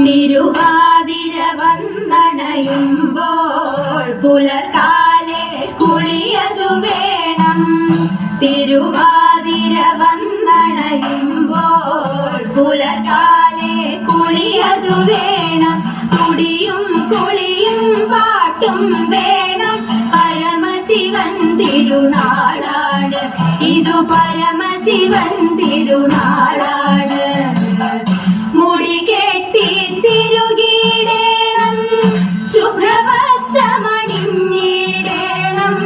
തിരുവാതിര വന്നണയുമ്പോൾ പുലർക്കാലെ കുളിയതു വേണം. തിരുവാതിര വന്നണയുമ്പോൾ പുലർക്കാലെ കുളിയതു വേണം. കുടിയും കുളിയും പാട്ടും വേണം. പരമശിവൻ തിരുനാളാണ്, ഇതു പരമശിവൻ തിരുനാളാണ്. മുടി കെട്ടി തിരുകിടേണം, ശുഭ്രവസ്ത്രമണിഞ്ഞിടേണം.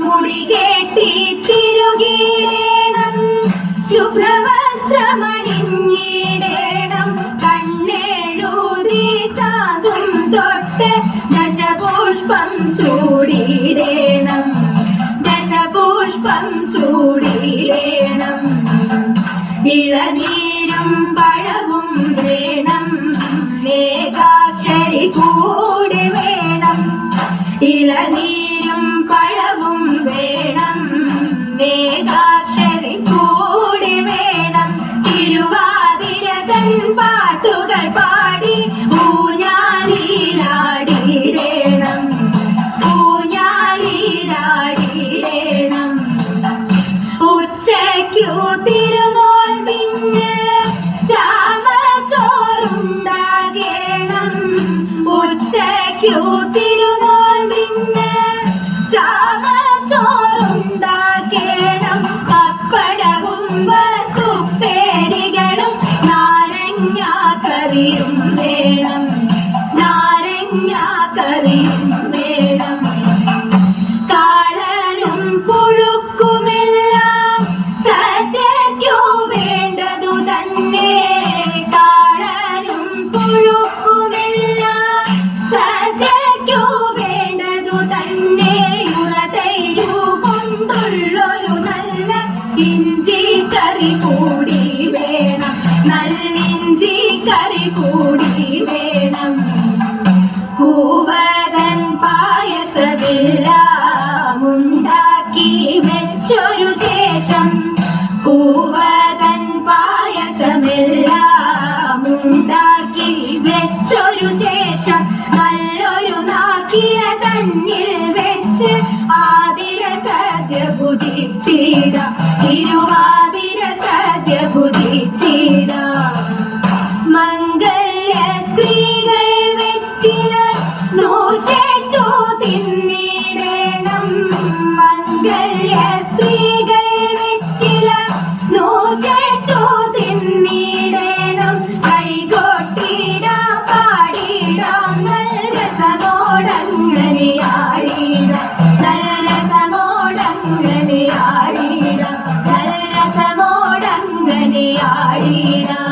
മുടി കെട്ടി തിരുകിടേണം, ശുഭ്രവസ്ത്രമണിഞ്ഞിടേണം. കണ്ണെഴുതി ചാതും തൊട്ട് ദശപുഷ്പം ചൂടിടേണം, ദശപുഷ്പം ചൂടിടേണം. ഇളനീരും പഴവും വേണം, ഏകാക്ഷരി കൂടെ വേണം. ഇളനീരും പഴവും വേണം, ഏകാക്ഷരി കൂടെ വേണം. തിരുവാതിര തൻ പാട്ടുകൾ പാടി ഊഞ്ഞാലിലാടിടേണം, ഊഞ്ഞാലിലാടിടേണം. ഉച്ചയ്ക്കു തിരുനോൻപിന് ചാമച്ചോറുണ്ടാകേണം. ഉച്ചയ്ക്കു തിരുനോൻപിന് ചാമച്ചോറുണ്ടാകേണം. പപ്പടവും വറുത്തുപ്പേരികളും നാരങ്ങാക്കറിയും വേണം, നാരങ്ങാക്കറിയും വേണം. കാളനും പുഴുക്കുമെല്ലാം സദ്യയ്ക്കു വേണ്ടതു തന്നെ. കാളനും പുഴുക്കുമെല്ലാം സദ്യയ്ക്കു വേണ്ടതു തന്നെ. ഉണതയു കൊണ്ടുള്ളൊരു നല്ല ഇഞ്ചി കറി കൂടി വേണം, നല്ലിഞ്ചി കറി കൂടി വേണം. കൂവതൻ പായസമെല്ലാം ഉണ്ടാക്കി വെച്ചൊരു ശേഷം, കൂവതൻ പായസമെല്ലാം ഉണ്ടാക്കി വെച്ചൊരു ശേഷം, നല്ലൊരു നാക്കിയ തന്നിൽ വെച്ച് ആതിര സദ്യ ഭുജിച്ചിടാം, തിരുവാതിര സദ്യ ഭുജിച്ചിടാം. മംഗല്യ സ്ത്രീകൾ വെറ്റില നൂറ്റെട്ടു തിന്നിടേണം. മംഗല്യ സ്ത്രീകൾ വെറ്റില നൂറ്റെട്ടു തിന്നിടേണം. കൈകൊട്ടിടാം പാടിടാം നല്ല രസമോടങ്ങനെ ആടിടാം, നല്ല രസമോടങ്ങനെ ആടിടാം, നല്ല രസമോടങ്ങനെ ആടിടാം.